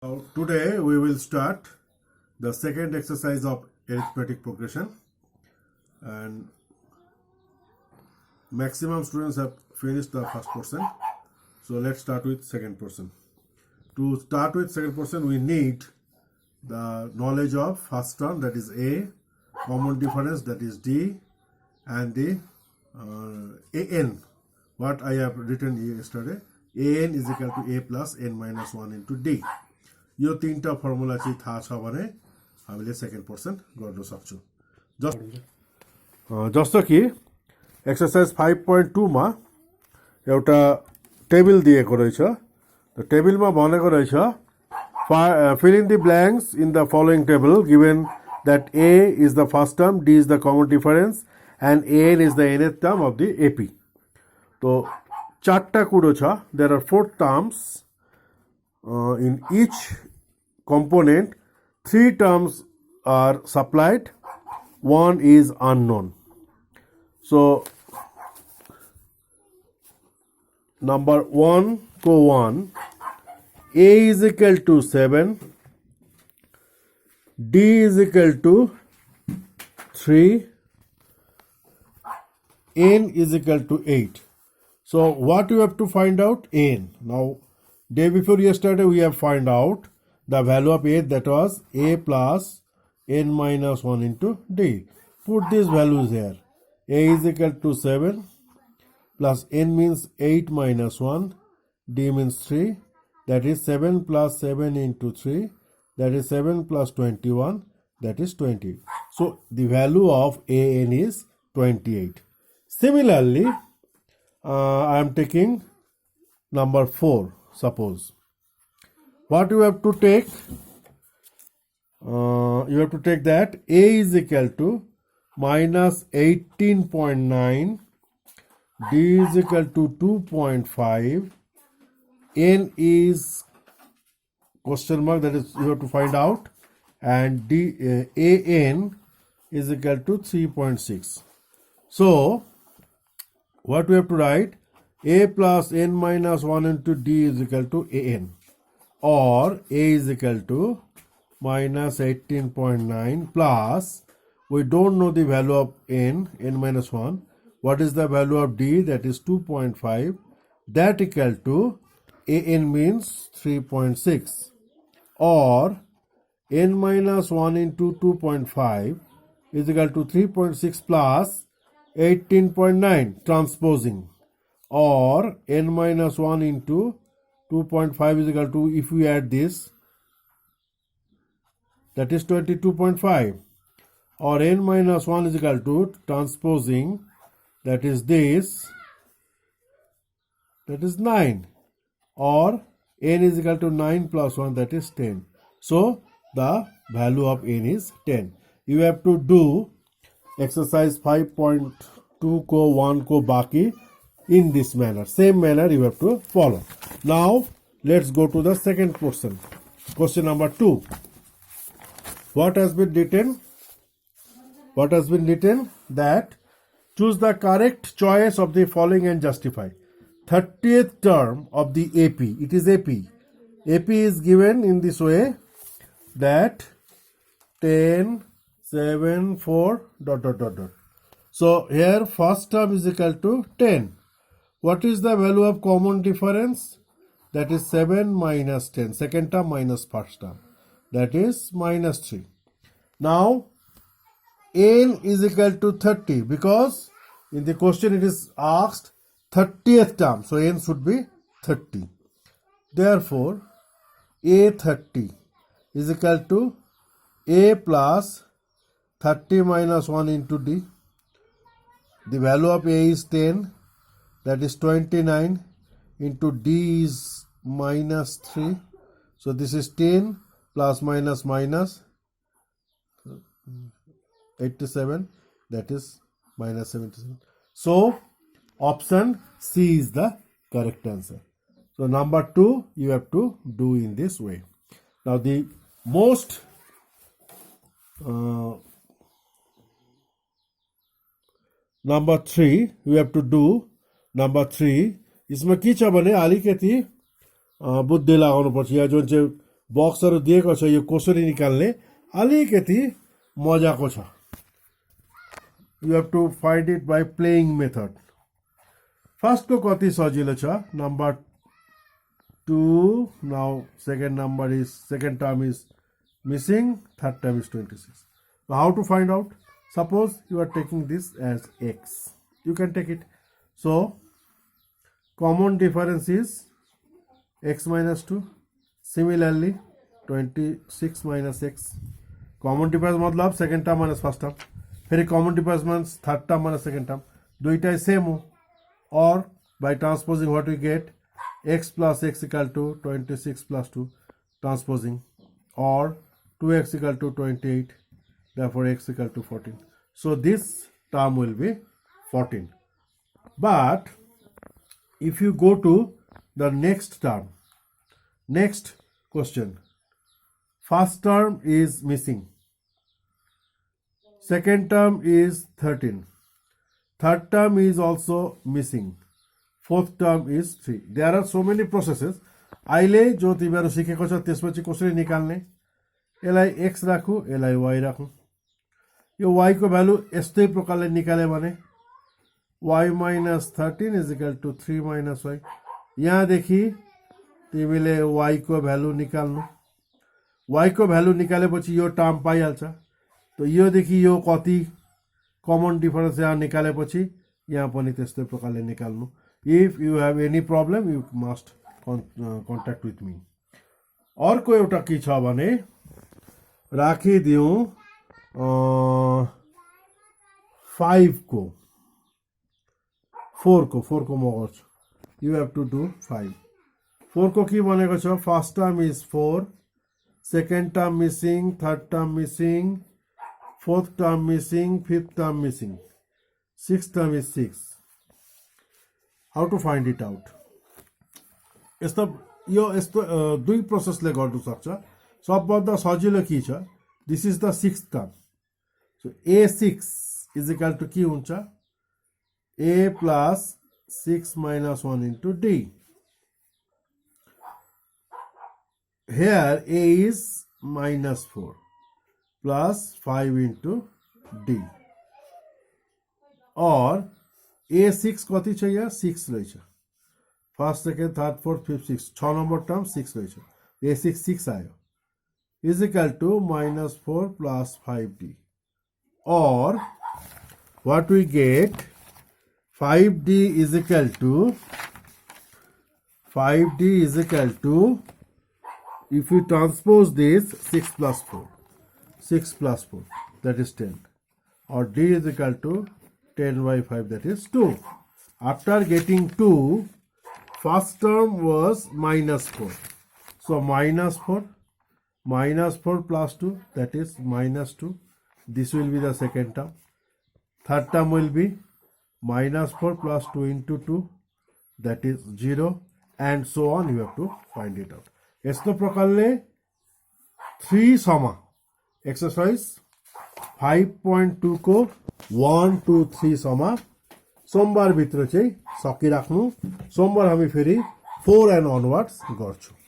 Now, today we will start the second exercise of arithmetic progression, and maximum students have finished the first portion. So let's start with second portion. To start with second portion, we need the knowledge of first term, that is A, common difference, that is D, and the AN, what I have written yesterday. AN is equal to A plus N minus 1 into D. यो तीनटा formula चाहिँ थाहा छ भने हामीले second portion गर्न सक्छौँ। जस्तो कि एक्सरसाइज 5.2 मा एउटा टेबल दिएको रहेछ। त टेबलमा भनेको रहेछ fill in the blanks in the following table given that A is the first term, D is the common difference and AN is the nth term of the AP. तो चारटा कुरो छ। There are 4 terms in each component. 3 terms are supplied, 1 is unknown. So number 1 को 1, A is equal to 7, D is equal to 3, N is equal to 8. So what you have to find out? N. Now day before yesterday we have find out the value of A, that was A plus N minus 1 into D. Put these values here. A is equal to 7 plus N means 8 minus 1, D means 3, that is 7 plus 7 into 3, that is 7 plus 21, that is 20. So the value of AN is 28. Similarly, I am taking number 4, suppose. What you have to take? You have to take that A is equal to minus 18.9, D is equal to 2.5, N is question mark, that is you have to find out, and AN is equal to 3.6. So what we have to write? A plus N minus 1 into D is equal to AN, or A is equal to minus 18.9 plus, we don't know the value of N minus 1. What is the value of D? That is 2.5. That equal to AN means 3.6, or N minus 1 into 2.5 is equal to 3.6 plus 18.9 transposing, or N minus 1 into 2.5 is equal to, if we add this, that is 22.5, or N minus 1 is equal to transposing, that is this, that is 9, or N is equal to 9 plus 1, that is 10. So the value of N is 10. You have to do exercise 5.2 को 1 को बाकी in this manner. Same manner you have to follow. Now let's go to the second portion. Question number 2. What has been written? What has been written? That choose the correct choice of the following and justify. 30th term of the AP. It is AP. AP is given in this way, that 10, 7, 4, dot, dot, dot, dot. So here first term is equal to 10. What is the value of common difference? That is 7 minus 10. Second term minus first term. That is minus 3. Now N is equal to 30, because in the question it is asked 30th term. So N should be 30. Therefore A30 is equal to A plus 30 minus 1 into D. The value of A is 10, that is 29, into D is minus 3. So this is 10 plus minus minus 87, that is minus 77. So option C is the correct answer. So number 2 you have to do in this way. Now the most number 3 you have to do. Number 3 इसमें के छ भने अलिकति बुद्धि लगाउनु पर्छ। या जुन चाहिँ बक्सहरू दिएको छ यो कसरी निकाल्ने अलिकति मजाको छ you have to find it by playing method फर्स्टको कति सजिलो छ number 2 now second term is missing third term is 26 so how to find out suppose you are taking this as x you can take it so common difference is x minus 2 similarly 26 minus x common difference मतलब second term minus first term फिर common difference means third term minus second term दुईटाई same हो or by transposing what we get x plus x equal to 26 plus 2 transposing or 2x equal to 28 therefore x equal to 14 so this term will be 14 but if you go to the next term next question first term is missing second term is 13 third term is also missing fourth term is 3 there are so many processes अहिले जो तिमीहरू सिकेको छ त्यसपछि कसरी निकाल्ने यसलाई x राखु यसलाई y राखु यो y को भ्यालु यस्तै प्रकारले निकाले भने y minus 13 is equal to 3 minus y यहाँदेखि तिमीले y को भ्यालु निकाल्नु y को भ्यालु निकालेपछि यो टर्म पाइहाल्छ त योदेखि यो कति कमन डिफरेन्स यहाँ निकालेपछि यहाँ पनि त्यस्तै प्रकारले निकाल्नु if you have any problem you must contact with me अर्को एउटा के छ भने राखिदिउँ 5 को 4 को म गर्छु you have to do 5 4 को के भनेको छ first term is 4 second term missing third term missing fourth term missing fifth term missing sixth term is 6 how to find it out यस्तो दुई प्रोसेसले गर्नु सक्छ सबभन्दा सजिलो के छ this is the sixth term so a6 is equal to के हुन्छ a plus 6 minus 1 into d here a is minus 4 plus 5 into d or a6 कति छ यहाँ 6 रहेछ first second third fourth fifth 6 6 number term 6 रहेछ a6 6 आयो is equal to minus 4 plus 5d or what we get 5d is equal to if you transpose this 6 plus 4 that is 10 or d is equal to 10 by 5 that is 2 after getting 2 first term was minus 4 so minus 4 plus 2 that is minus 2 this will be the second term third term will be minus 4 plus 2 into 2 that is 0 and so on you have to find it out यस्तो प्रकारले 3 समा exercise 5.2 को 1 2 3 समा सोमबार भित्र चाहिँ सकिराख्नु सोमबार हामी फेरि 4 and onwards गर्छौं